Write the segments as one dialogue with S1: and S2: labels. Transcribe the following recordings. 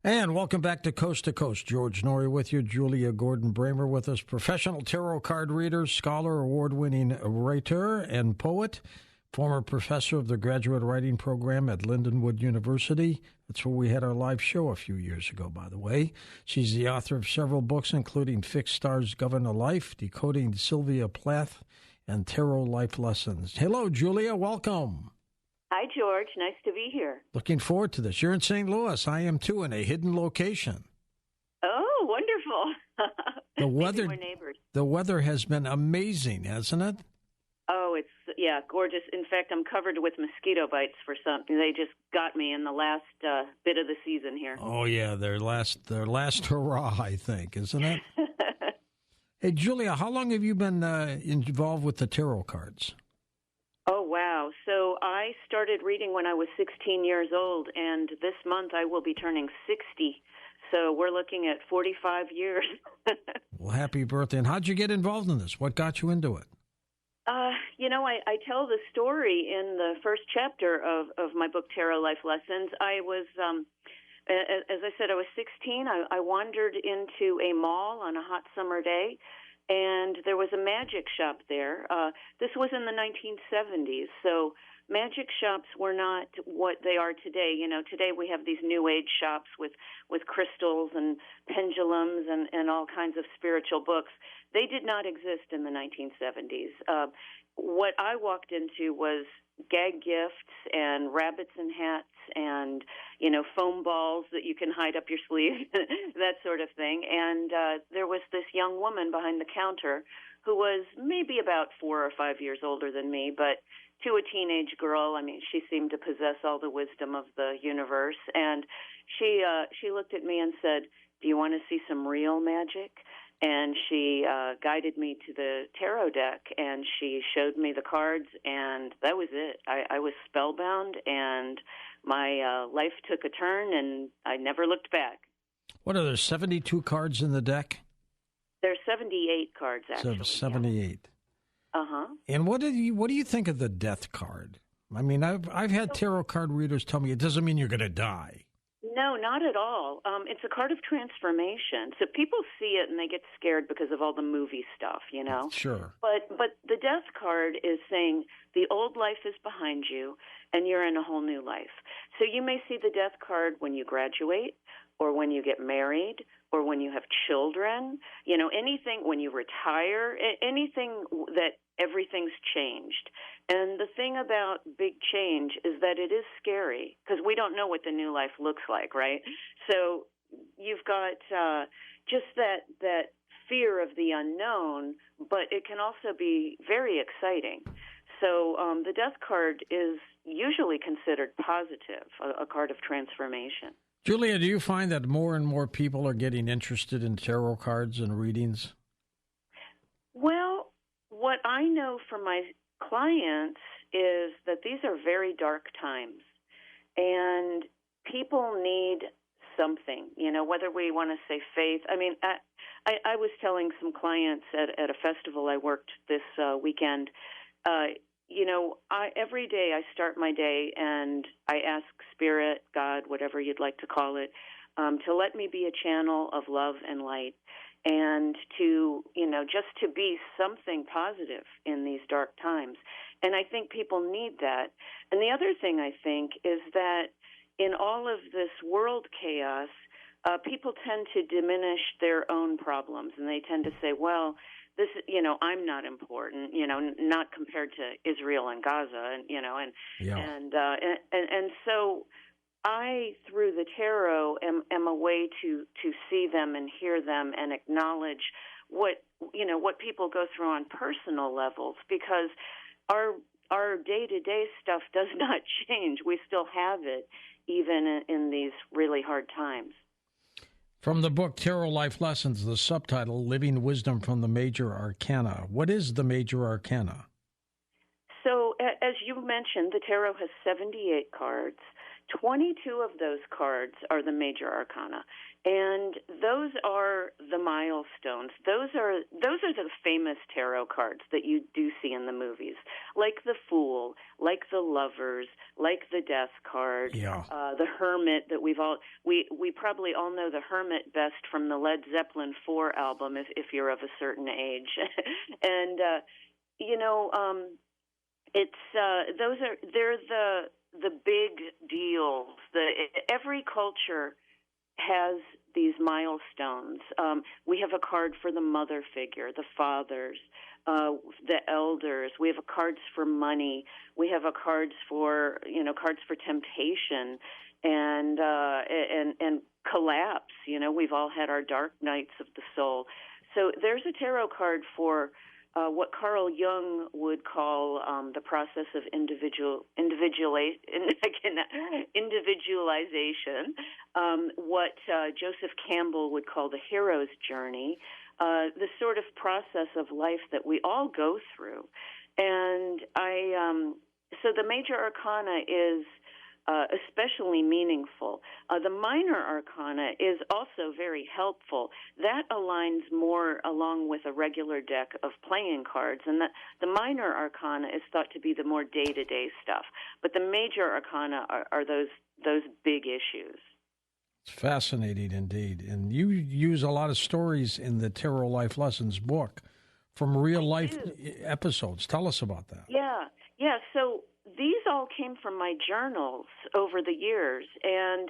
S1: And welcome back to Coast. George Norrie with you, Julia Gordon-Bramer with us, professional tarot card reader, scholar, award-winning writer, and poet, former professor of the graduate writing program at Lindenwood University. That's where we had our live show a few years ago, by the way. She's the author of several books, including Fixed Stars Govern a Life, Decoding Sylvia Plath, and Tarot Life Lessons. Hello, Julia. Welcome.
S2: Hi, George. Nice to be here.
S1: Looking forward to this. You're in St. Louis. I am, too, in a hidden location.
S2: Oh, wonderful.
S1: The weather,
S2: we're neighbors.
S1: The weather has been amazing, hasn't it?
S2: Oh, it's, gorgeous. In fact, I'm covered with mosquito bites for something. They just got me in the last bit of the season here.
S1: Oh, yeah, their last hurrah, I think, isn't it? Hey, Julia, how long have you been involved with the tarot cards?
S2: Oh, wow. So I started reading when I was 16 years old, and this month I will be turning 60. So we're looking at 45 years.
S1: Well, happy birthday. And how'd you get involved in this? What got you into it?
S2: I tell the story in the first chapter of my book, Tarot Life Lessons. I was, as I said, I was 16. I wandered into a mall on a hot summer day, and there was a magic shop there. This was in the 1970s, so magic shops were not what they are today. You know, today we have these new age shops with crystals and pendulums and all kinds of spiritual books. They did not exist in the 1970s. What I walked into was gag gifts and rabbits in hats and, foam balls that you can hide up your sleeve, that sort of thing. And there was this young woman behind the counter who was maybe about 4 or 5 years older than me, but to a teenage girl, I mean, she seemed to possess all the wisdom of the universe. And she looked at me and said, "Do you want to see some real magic?" And she guided me to the tarot deck, and she showed me the cards, and that was it. I was spellbound, and my life took a turn, and I never looked back.
S1: What are there, 72 cards in the deck?
S2: There's 78 cards, actually.
S1: So 78.
S2: Yeah. Uh-huh.
S1: And what do you think of the death card? I mean, I've had tarot card readers tell me it doesn't mean you're going to die.
S2: No, not at all. It's a card of transformation. So people see it and they get scared because of all the movie stuff, you know?
S1: Sure.
S2: But the death card is saying the old life is behind you and you're in a whole new life. So you may see the death card when you graduate or when you get married or when you have children, anything, when you retire, anything that everything's changed. And the thing about big change is that it is scary because we don't know what the new life looks like, right? So you've got just that fear of the unknown, but it can also be very exciting. So the death card is usually considered positive, a card of transformation.
S1: Julia, do you find that more and more people are getting interested in tarot cards and readings?
S2: Well, what I know from my clients is that these are very dark times, and people need something, whether we want to say faith. I mean, I was telling some clients at a festival I worked this weekend, every day I start my day and I ask Spirit, God, whatever you'd like to call it, to let me be a channel of love and light and to, just to be something positive in these dark times. And I think people need that. And the other thing I think is that in all of this world chaos, people tend to diminish their own problems, and they tend to say, well, this, I'm not important, not compared to Israel and Gaza, and so I, through the tarot, am a way to see them and hear them and acknowledge what people go through on personal levels, because our day-to-day stuff does not change. We still have it, even in these really hard times.
S1: From the book Tarot Life Lessons, the subtitle, Living Wisdom from the Major Arcana. What is the Major Arcana?
S2: So, as you mentioned, the tarot has 78 cards. 22 of those cards are the major arcana, and those are the milestones. Those are the famous tarot cards that you do see in the movies, like the Fool, like the Lovers, like the Death card, the Hermit. That we probably all know the Hermit best from the Led Zeppelin 4 album, if you're of a certain age, and they're the big deals. Every culture has these milestones. We have a card for the mother figure, the fathers, the elders. We have cards for money. We have cards for temptation and collapse. We've all had our dark nights of the soul. So there's a tarot card for what Carl Jung would call the process of individualization, what Joseph Campbell would call the hero's journey, the sort of process of life that we all go through. And so the major arcana is especially meaningful. The minor arcana is also very helpful. That aligns more along with a regular deck of playing cards, and the minor arcana is thought to be the more day-to-day stuff. But the major arcana are those big issues.
S1: It's fascinating indeed. And you use a lot of stories in the Tarot Life Lessons book from real-life episodes. Tell us about that.
S2: Yeah. So these all came from my journals over the years, and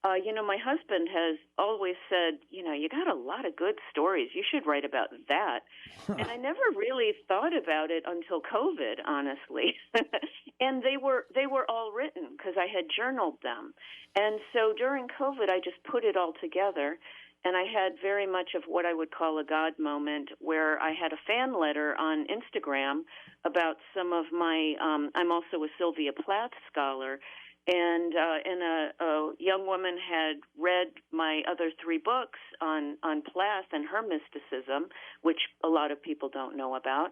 S2: my husband has always said, you got a lot of good stories. You should write about that. And I never really thought about it until COVID, honestly. And they were all written because I had journaled them. And so during COVID, I just put it all together. And I had very much of what I would call a God moment, where I had a fan letter on Instagram about some of my, I'm also a Sylvia Plath scholar, and a young woman had read my other 3 books on Plath and her mysticism, which a lot of people don't know about.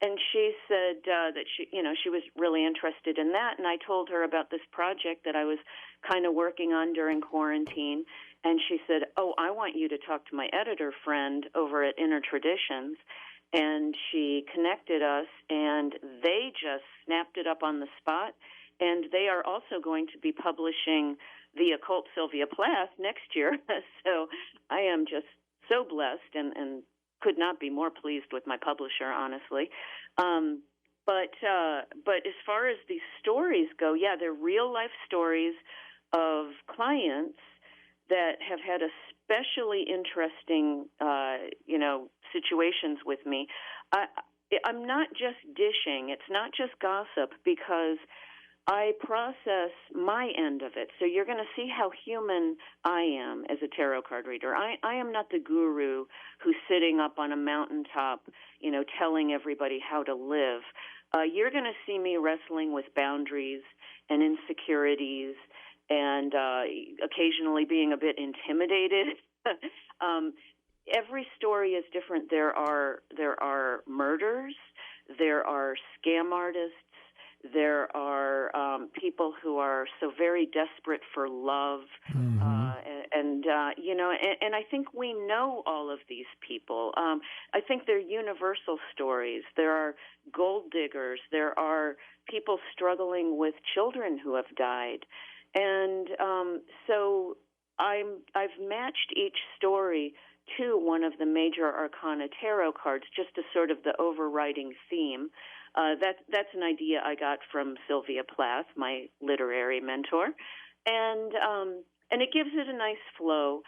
S2: And she said that she was really interested in that, and I told her about this project that I was kind of working on during quarantine. And she said, I want you to talk to my editor friend over at Inner Traditions. And she connected us, and they just snapped it up on the spot. And they are also going to be publishing The Occult Sylvia Plath next year. So I am just so blessed and could not be more pleased with my publisher, honestly. But as far as these stories go, they're real-life stories of clients that have had especially interesting, situations with me. I'm not just dishing. It's not just gossip, because I process my end of it. So you're going to see how human I am as a tarot card reader. I am not the guru who's sitting up on a mountaintop, telling everybody how to live. You're going to see me wrestling with boundaries and insecurities, and occasionally being a bit intimidated. Every story is different. There are murders. There are scam artists. There are people who are so very desperate for love, and I think we know all of these people. I think they're universal stories. There are gold diggers. There are people struggling with children who have died. And so I've matched each story to one of the major arcana tarot cards, just as sort of the overriding theme. That's an idea I got from Sylvia Plath, my literary mentor, and it gives it a nice flow.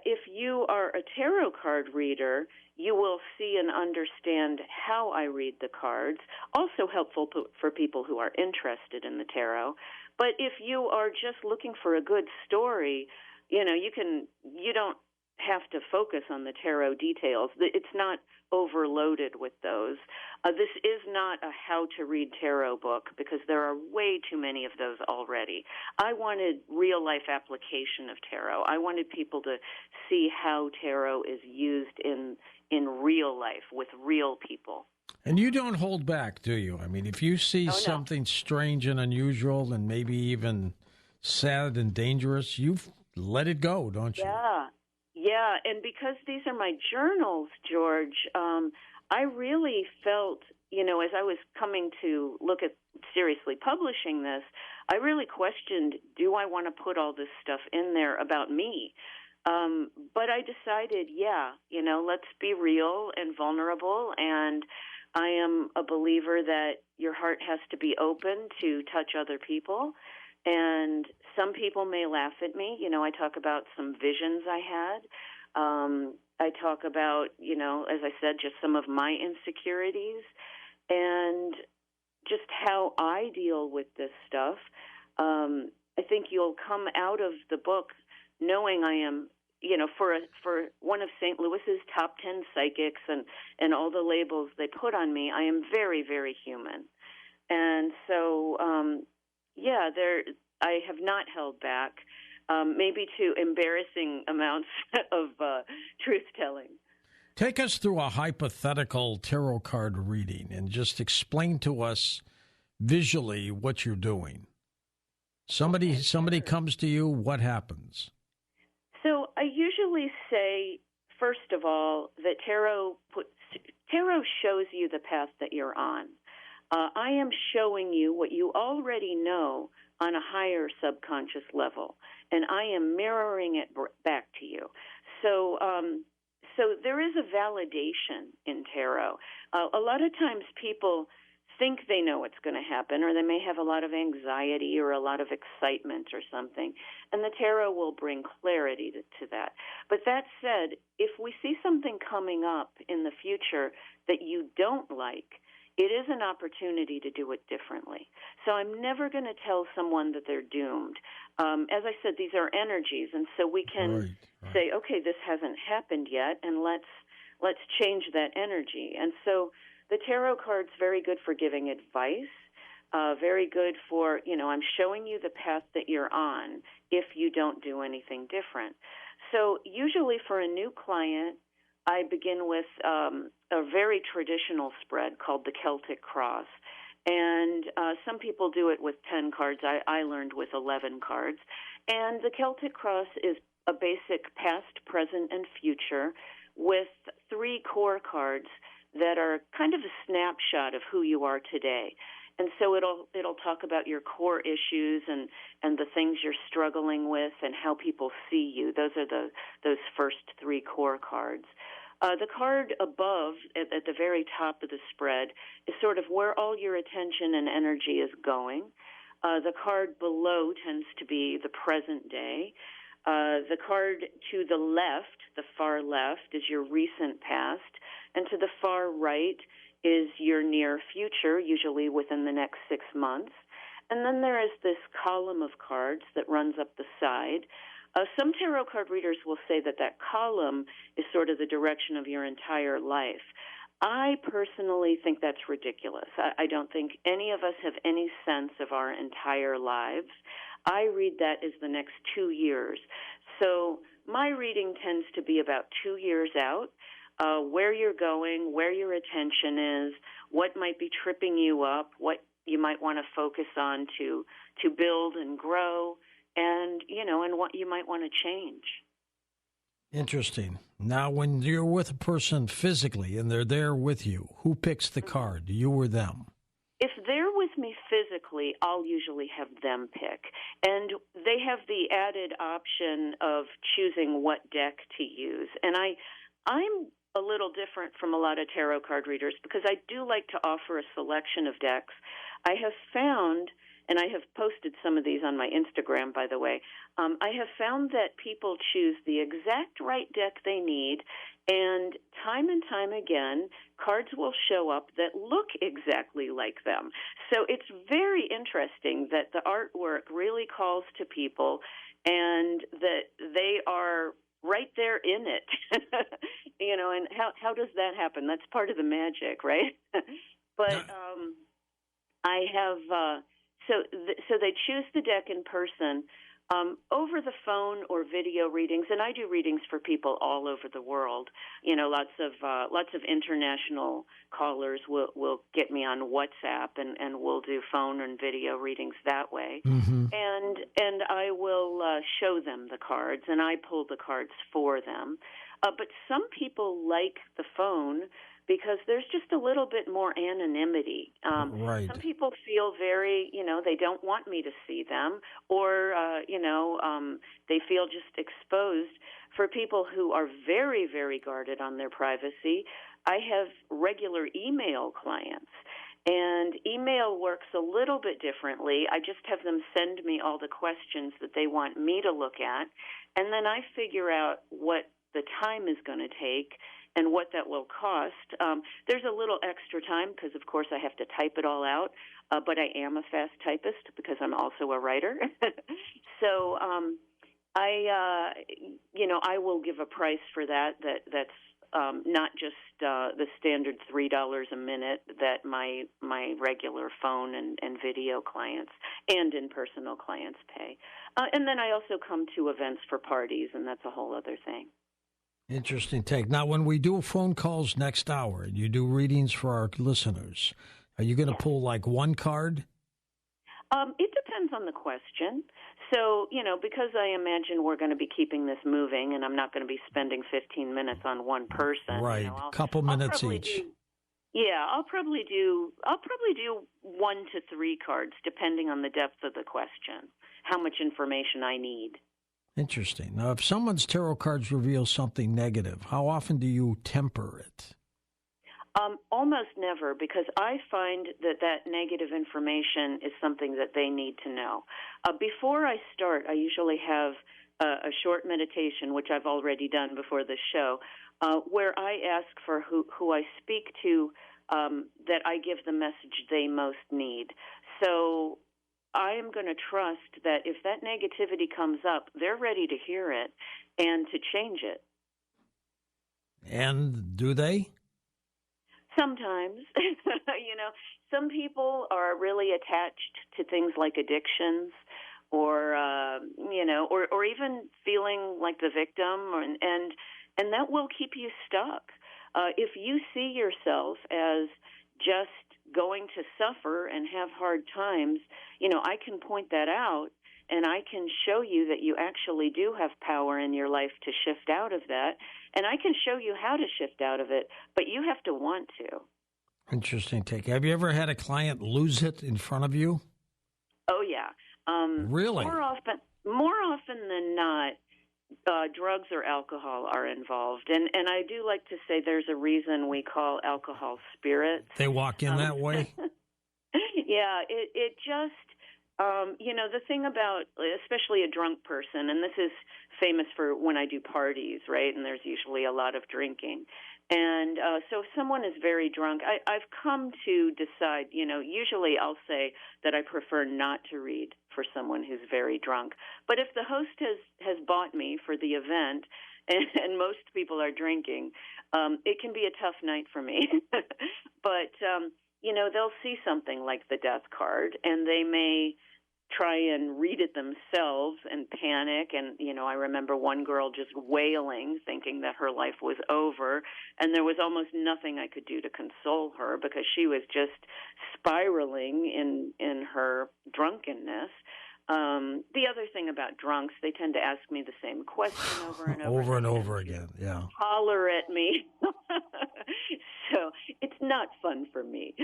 S2: If you are a tarot card reader, you will see and understand how I read the cards. Also helpful for people who are interested in the tarot. But if you are just looking for a good story, you don't have to focus on the tarot details. It's not overloaded with those. This is not a how-to-read tarot book, because there are way too many of those already. I wanted real-life application of tarot. I wanted people to see how tarot is used in real life with real people.
S1: And you don't hold back, do you? I mean, if you see something strange and unusual and maybe even sad and dangerous, you've let it go, don't you?
S2: Yeah. And because these are my journals, George, I really felt, as I was coming to look at seriously publishing this, I really questioned, do I want to put all this stuff in there about me? But I decided, let's be real and vulnerable. And I am a believer that your heart has to be open to touch other people. And some people may laugh at me. I talk about some visions I had. I talk about, as I said, just some of my insecurities and just how I deal with this stuff. I think you'll come out of the book knowing I am, for one of St. Louis's top 10 psychics and all the labels they put on me, I am very, very human. And so, I have not held back, maybe to embarrassing amounts of truth-telling.
S1: Take us through a hypothetical tarot card reading and just explain to us visually what you're doing. Somebody comes to you, what happens?
S2: So I usually say, first of all, that tarot shows you the path that you're on. I am showing you what you already know on a higher subconscious level, and I am mirroring it back to you. So there is a validation in tarot. A lot of times people think they know what's going to happen, or they may have a lot of anxiety or a lot of excitement or something, and the tarot will bring clarity to that. But that said, if we see something coming up in the future that you don't like, it is an opportunity to do it differently. So I'm never going to tell someone that they're doomed. As I said, these are energies, and so we can say, okay, this hasn't happened yet, and let's change that energy. And so the tarot card's very good for giving advice, very good for, I'm showing you the path that you're on if you don't do anything different. So usually for a new client, I begin with a very traditional spread called the Celtic Cross. And some people do it with 10 cards. I learned with 11 cards. And the Celtic Cross is a basic past, present, and future with 3 core cards that are kind of a snapshot of who you are today. And so it'll talk about your core issues and the things you're struggling with and how people see you. Those are those first 3 core cards. The card above, at the very top of the spread, is sort of where all your attention and energy is going. The card below tends to be the present day. The card to the left, the far left, is your recent past, and to the far right is your near future, usually within the next 6 months. And then there is this column of cards that runs up the side. Some tarot card readers will say that column is sort of the direction of your entire life. I personally think that's ridiculous. I don't think any of us have any sense of our entire lives. I read that as the next 2 years. So my reading tends to be about 2 years out, where you're going, where your attention is, what might be tripping you up, what you might want to focus on to build and grow, and what you might want to change.
S1: Interesting. Now, when you're with a person physically and they're there with you, who picks the card, you or them?
S2: If they're with me physically, I'll usually have them pick. And they have the added option of choosing what deck to use. And I'm a little different from a lot of tarot card readers because I do like to offer a selection of decks. I have found, and I have posted some of these on my Instagram, by the way, I have found that people choose the exact right deck they need, and time again, cards will show up that look exactly like them. So it's very interesting that the artwork really calls to people and that they are right there in it. And how does that happen? That's part of the magic, right? But I have... So they choose the deck in person. over the phone or video readings, and I do readings for people all over the world. You know, lots of international callers will get me on WhatsApp, and we'll do phone and video readings that way.
S1: Mm-hmm.
S2: And I will show them the cards, and I pull the cards for them. But some people like the phone because there's just a little bit more anonymity.
S1: Right.
S2: Some people feel very, they don't want me to see them, or, they feel just exposed. For people who are very, very guarded on their privacy, I have regular email clients. And email works a little bit differently. I just have them send me all the questions that they want me to look at, and then I figure out what the time is going to take and what that will cost. There's a little extra time because, of course, I have to type it all out, but I am a fast typist because I'm also a writer. So I will give a price for that's not just the standard $3 a minute that my regular phone and video clients and in-personal clients pay. And then I also come to events for parties, and that's a whole other thing.
S1: Interesting take. Now, when we do phone calls next hour, and you do readings for our listeners, are you going to pull like one card?
S2: It depends on the question. So, because I imagine we're going to be keeping this moving, and I'm not going to be spending 15 minutes on one person.
S1: Right, couple minutes each.
S2: I'll probably do 1 to 3 cards, depending on the depth of the question, how much information I need.
S1: Interesting. Now, if someone's tarot cards reveal something negative, how often do you temper it?
S2: Almost never, because I find that negative information is something that they need to know. Before I start, I usually have a short meditation, which I've already done before this show, where I ask for who I speak to, that I give the message they most need. So I am going to trust that if that negativity comes up, they're ready to hear it and to change it.
S1: And do they?
S2: Sometimes. Some people are really attached to things like addictions or even feeling like the victim, and that will keep you stuck. If you see yourself as just going to suffer and have hard times, I can point that out, and I can show you that you actually do have power in your life to shift out of that, and I can show you how to shift out of it, but you have to want to.
S1: Interesting take. Have you ever had a client lose it in front of you?
S2: Oh, yeah.
S1: Really?
S2: More often than not, drugs or alcohol are involved. And I do like to say there's a reason we call alcohol spirits.
S1: They walk in that way?
S2: Yeah, it just, the thing about, especially a drunk person, and this is famous for when I do parties, right, and there's usually a lot of drinking. And so if someone is very drunk, I've come to decide, usually I'll say that I prefer not to read for someone who's very drunk. But if the host has bought me for the event, and most people are drinking, it can be a tough night for me. But, they'll see something like the death card, and they may try and read it themselves and panic. And, I remember one girl just wailing, thinking that her life was over, and there was almost nothing I could do to console her because she was just spiraling in her drunkenness. The other thing about drunks, they tend to ask me the same question over and over.
S1: Over again, yeah.
S2: Holler at me. So it's not fun for me.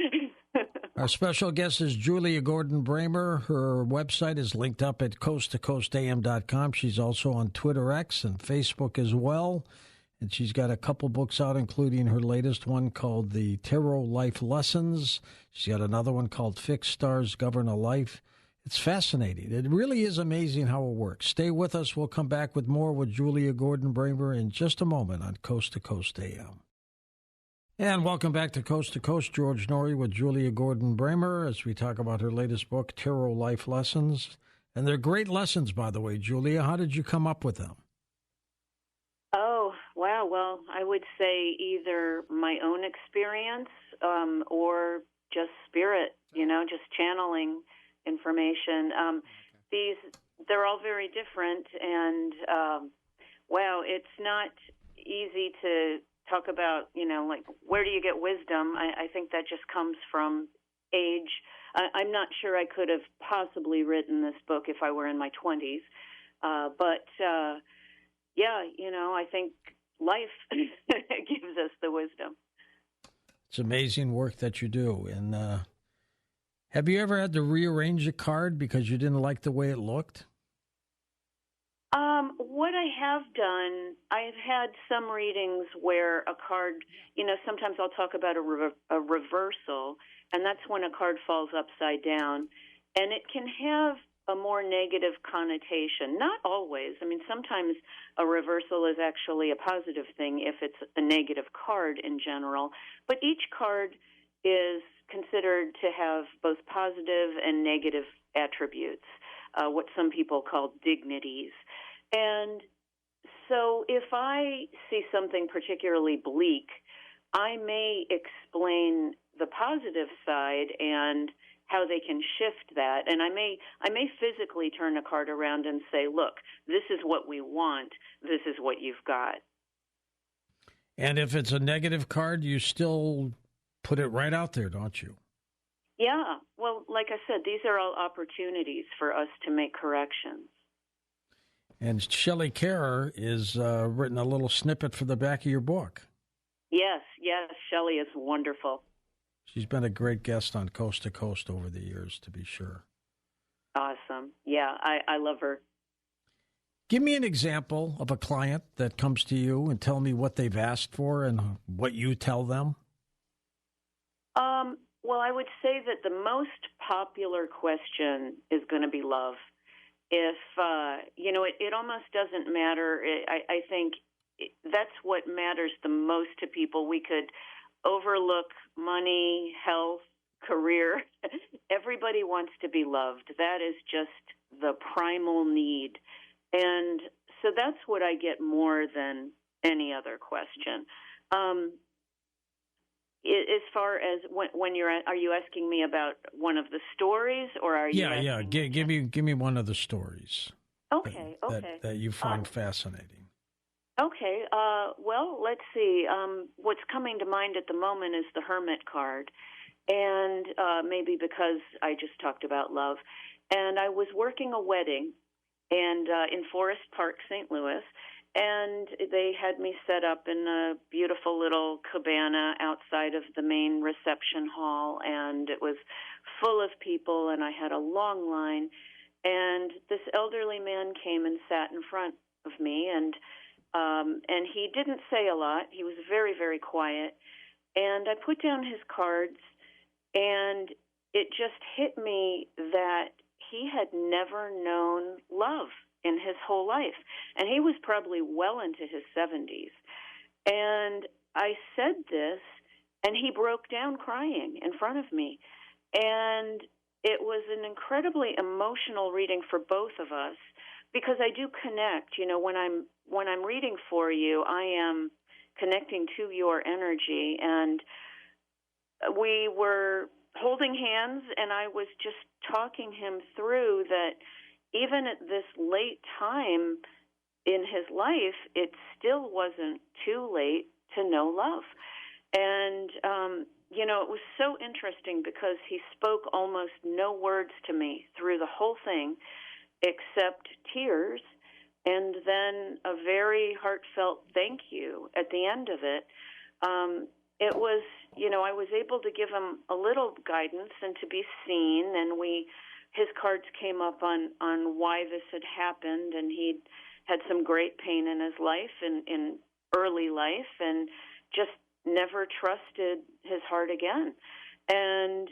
S1: Our special guest is Julia Gordon-Bramer. Her website is linked up at coasttocoastam.com. She's also on Twitter X and Facebook as well. And she's got a couple books out, including her latest one called The Tarot Life Lessons. She's got another one called Fixed Stars Govern a Life. It's fascinating. It really is amazing how it works. Stay with us. We'll come back with more with Julia Gordon-Bramer in just a moment on Coast to Coast AM. And welcome back to Coast to Coast. George Norrie with Julia Gordon-Bramer as we talk about her latest book, Tarot Life Lessons. And they're great lessons, by the way. Julia, how did you come up with them?
S2: Oh, wow. Well, I would say either my own experience or just spirit, just channeling information. they're all very different, and wow, it's not easy to talk about, like, where do you get wisdom? I think that just comes from age. I'm not sure I could have possibly written this book if I were in my 20s. But I think life gives us the wisdom.
S1: It's amazing work that you do. And have you ever had to rearrange a card because you didn't like the way it looked?
S2: What I have done, I've had some readings where a card, sometimes I'll talk about a reversal, and that's when a card falls upside down. And it can have a more negative connotation. Not always. I mean, sometimes a reversal is actually a positive thing if it's a negative card in general. But each card is considered to have both positive and negative attributes, what some people call dignities. And so if I see something particularly bleak, I may explain the positive side and how they can shift that. And I may physically turn a card around and say, look, this is what we want. This is what you've got.
S1: And if it's a negative card, you still put it right out there, don't you?
S2: Yeah. Well, like I said, these are all opportunities for us to make corrections.
S1: And Shelley Kerr is written a little snippet for the back of your book.
S2: Yes. Shelley is wonderful.
S1: She's been a great guest on Coast to Coast over the years, to be sure.
S2: Awesome. Yeah, I love her.
S1: Give me an example of a client that comes to you and tell me what they've asked for and what you tell them.
S2: Well, I would say that the most popular question is going to be love. If, it almost doesn't matter. I think that's what matters the most to people. We could overlook money, health, career. Everybody wants to be loved. That is just the primal need. And so that's what I get more than any other question. As far as when are you asking me about one of the stories, or are you?
S1: Yeah. Give me one of the stories.
S2: Okay.
S1: That you find fascinating.
S2: Okay. Well, let's see. What's coming to mind at the moment is the Hermit card, and maybe because I just talked about love, and I was working a wedding, and in Forest Park, St. Louis. And they had me set up in a beautiful little cabana outside of the main reception hall, and it was full of people, and I had a long line. And this elderly man came and sat in front of me, and he didn't say a lot. He was very, very quiet. And I put down his cards, and it just hit me that he had never known love in his whole life. And he was probably well into his 70s. And I said this, and he broke down crying in front of me. And it was an incredibly emotional reading for both of us, because I do connect. When I'm reading for you, I am connecting to your energy. And we were holding hands, and I was just talking him through that even at this late time in his life, it still wasn't too late to know love. And, it was so interesting because he spoke almost no words to me through the whole thing except tears, and then a very heartfelt thank you at the end of it. It was, I was able to give him a little guidance and to be seen, and his cards came up on why this had happened, and he'd had some great pain in his life, in early life, and just never trusted his heart again. And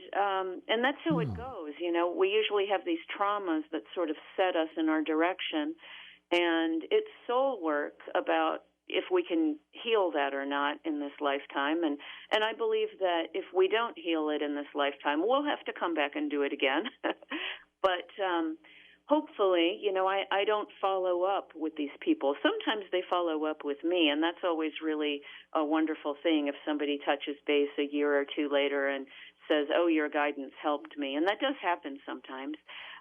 S2: that's how it goes. We usually have these traumas that sort of set us in our direction, and it's soul work about if we can heal that or not in this lifetime. And I believe that if we don't heal it in this lifetime, we'll have to come back and do it again. But hopefully, I don't follow up with these people. Sometimes they follow up with me, and that's always really a wonderful thing if somebody touches base a year or two later and says, oh, your guidance helped me. And that does happen sometimes.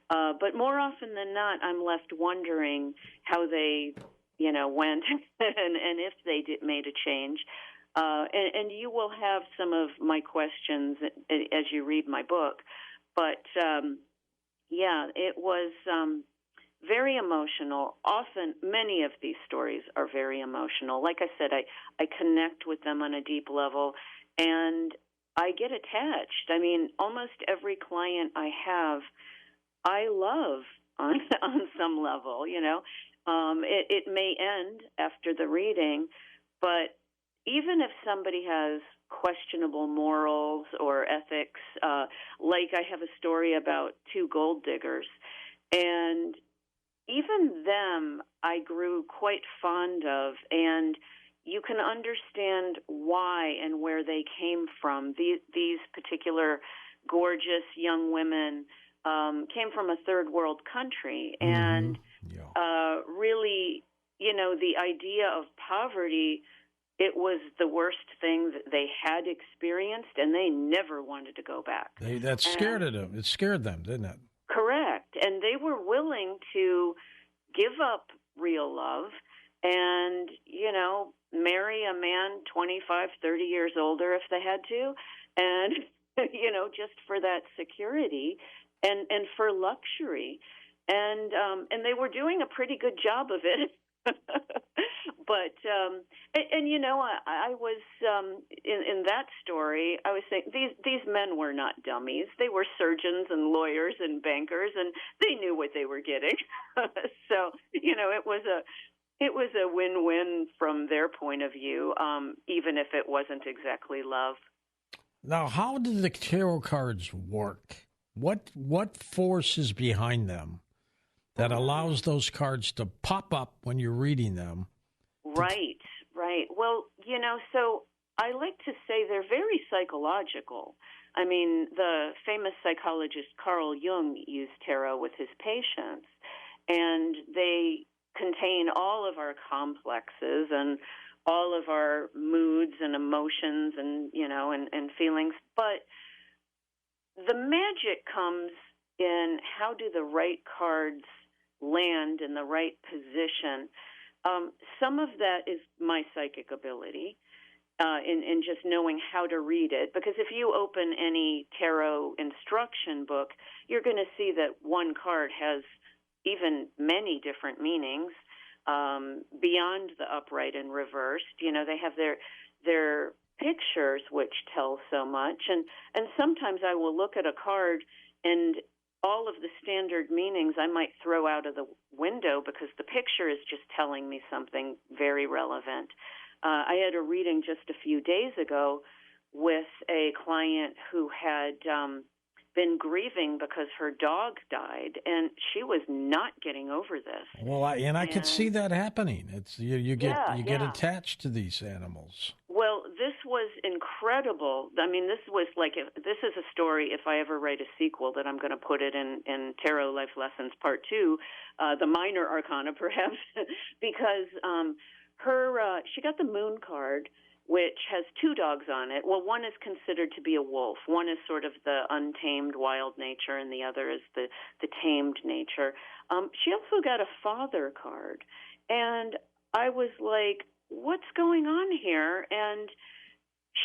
S2: But more often than not, I'm left wondering how they, went and if they made a change. And you will have some of my questions as you read my book. But, it was very emotional. Often, many of these stories are very emotional. Like I said, I connect with them on a deep level, and I get attached. I mean, almost every client I have, I love on some level. It may end after the reading, but even if somebody has questionable morals or ethics, like I have a story about two gold diggers, and even them I grew quite fond of, and you can understand why and where they came from. These particular gorgeous young women came from a third world country, and really, the idea of poverty, it was the worst thing that they had experienced, and they never wanted to go back.
S1: That scared them. It scared them, didn't it?
S2: Correct. And they were willing to give up real love and, marry a man 25, 30 years older if they had to, and, just for that security and for luxury. And they were doing a pretty good job of it. But I was in that story. I was saying these men were not dummies. They were surgeons and lawyers and bankers, and they knew what they were getting. So it was a win-win from their point of view, even if it wasn't exactly love.
S1: Now, how do the tarot cards work? What force is behind them that allows those cards to pop up when you're reading them?
S2: Right. Well, so I like to say they're very psychological. I mean, the famous psychologist Carl Jung used tarot with his patients, and they contain all of our complexes and all of our moods and emotions and, and feelings. But the magic comes in how do the right cards land in the right position. Some of that is my psychic ability in just knowing how to read it. Because if you open any tarot instruction book, you're going to see that one card has even many different meanings beyond the upright and reversed. They have their pictures, which tell so much. And sometimes I will look at a card and all of the standard meanings I might throw out of the window because the picture is just telling me something very relevant. I had a reading just a few days ago with a client who had been grieving because her dog died, and she was not getting over this.
S1: Well, I could see that happening. It's you get attached to these animals.
S2: Well, this was incredible. I mean, this is a story, if I ever write a sequel, that I'm going to put it in Tarot Life Lessons Part 2, the minor arcana perhaps, because she got the moon card, which has two dogs on it. Well, one is considered to be a wolf. One is sort of the untamed wild nature, and the other is the tamed nature. She also got a father card, and I was like, what's going on here? And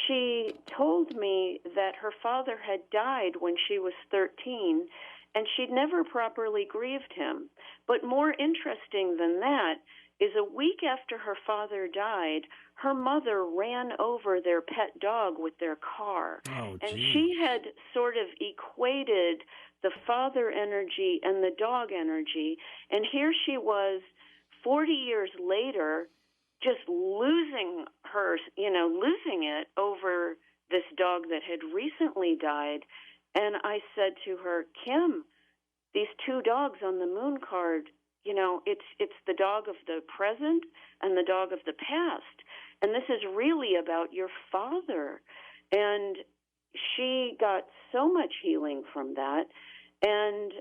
S2: she told me that her father had died when she was 13, and she'd never properly grieved him. But more interesting than that is a week after her father died, her mother ran over their pet dog with their car.
S1: Oh,
S2: and she had sort of equated the father energy and the dog energy. And here she was 40 years later, just losing it over this dog that had recently died. And I said to her, Kim, these two dogs on the moon card, it's the dog of the present and the dog of the past. And this is really about your father. And she got so much healing from that. And,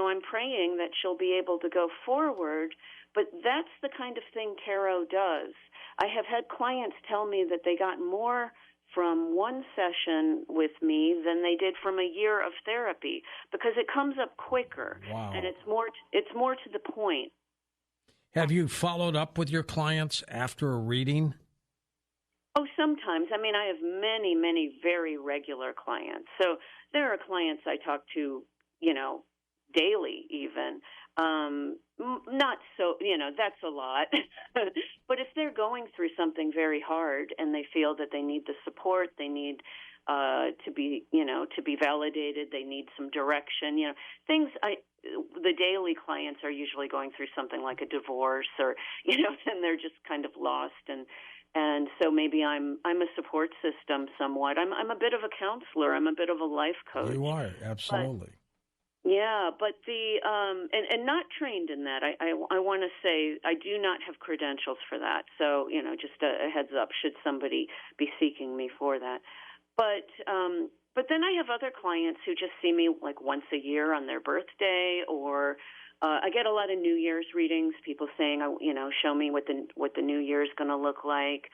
S2: I'm praying that she'll be able to go forward. But that's the kind of thing tarot does. I have had clients tell me that they got more from one session with me than they did from a year of therapy, because it comes up quicker.
S1: Wow.
S2: And it's more to the point.
S1: Have you followed up with your clients after a reading?
S2: Oh, sometimes. I mean, I have many, many very regular clients. So there are clients I talk to, daily even. Not so, that's a lot. But if they're going through something very hard and they feel that they need the support, they need to be validated, they need some direction, the daily clients are usually going through something like a divorce, or, then they're just kind of lost, and so maybe I'm a support system somewhat. I'm a bit of a counselor. I'm a bit of a life coach.
S1: You are, absolutely.
S2: But the and not trained in that. I want to say I do not have credentials for that. So just a heads up, should somebody be seeking me for that. But then I have other clients who just see me like once a year on their birthday, or I get a lot of New Year's readings. People saying, show me what the New Year is going to look like.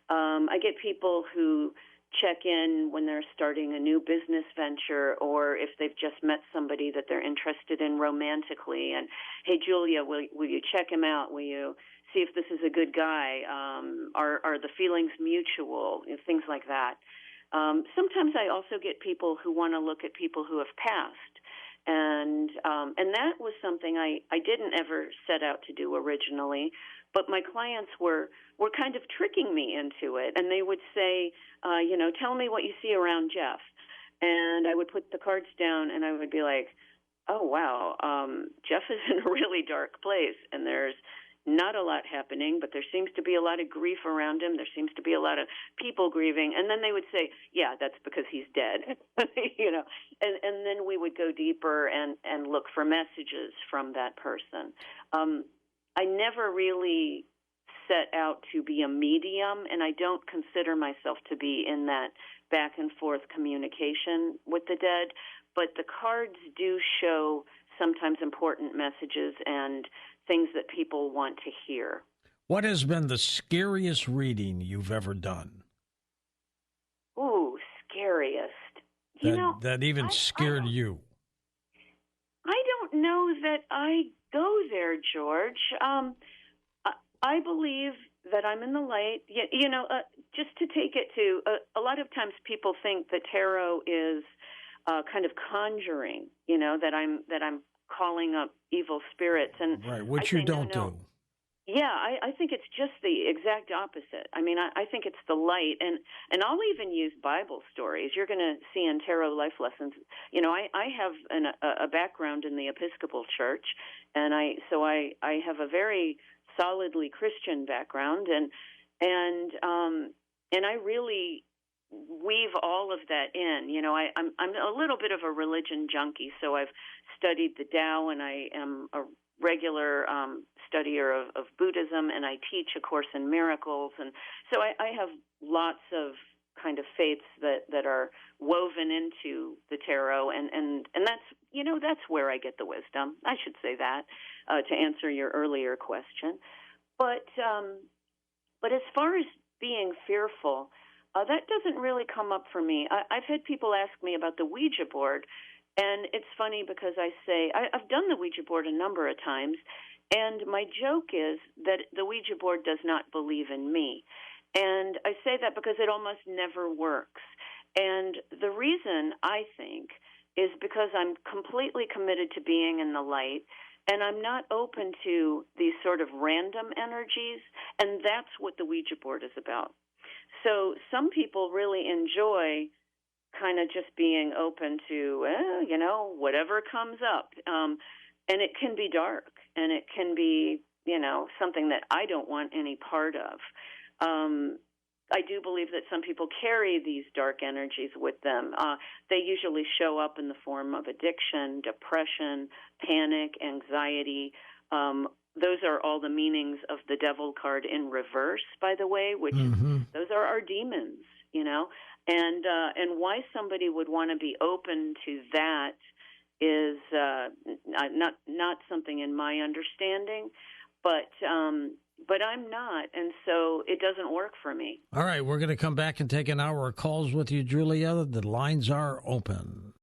S2: I get people who check in when they're starting a new business venture, or if they've just met somebody that they're interested in romantically. And, hey, Julia, will you check him out? Will you see if this is a good guy? Are the feelings mutual? Things like that. Sometimes I also get people who want to look at people who have passed. And that was something I didn't ever set out to do originally, but my clients were kind of tricking me into it. And they would say, tell me what you see around Jeff. And I would put the cards down and I would be like, oh, wow, Jeff is in a really dark place, and there's not a lot happening, but there seems to be a lot of grief around him. There seems to be a lot of people grieving. And then they would say, yeah, that's because he's dead, and then we would go deeper and look for messages from that person. I never really set out to be a medium, and I don't consider myself to be in that back and forth communication with the dead, but the cards do show sometimes important messages and things that people want to hear.
S1: What has been the scariest reading you've ever done?
S2: Ooh, scariest.
S1: That even scared you.
S2: I don't know that I go there, George. I believe that I'm in the light. Just to take it to, a lot of times people think that tarot is kind of conjuring, that I'm calling up evil spirits, and
S1: right, which you don't do.
S2: Yeah, I think it's just the exact opposite. I mean, I think it's the light, and I'll even use Bible stories. You're going to see in Tarot Life Lessons. I have a background in the Episcopal Church, and I have a very solidly Christian background, and I really weave all of that in. I'm a little bit of a religion junkie, so I've studied the Tao, and I am a regular studier of Buddhism, and I teach A Course in Miracles, and so I have lots of kind of faiths that are woven into the tarot, and that's where I get the wisdom. I should say that to answer your earlier question, but as far as being fearful, that doesn't really come up for me. I've had people ask me about the Ouija board, and it's funny because I say I've done the Ouija board a number of times, and my joke is that the Ouija board does not believe in me. And I say that because it almost never works. And the reason, I think, is because I'm completely committed to being in the light, and I'm not open to these sort of random energies, and that's what the Ouija board is about. So some people really enjoy kind of just being open to, whatever comes up. And it can be dark, and it can be, something that I don't want any part of. I do believe that some people carry these dark energies with them. They usually show up in the form of addiction, depression, panic, anxiety. Those are all the meanings of the devil card in reverse, by the way, which those are our demons, and why somebody would want to be open to that is not something in my understanding. but I'm not, and so it doesn't work for me.
S1: All right, we're going to come back and take an hour of calls with you, Julia. The lines are open.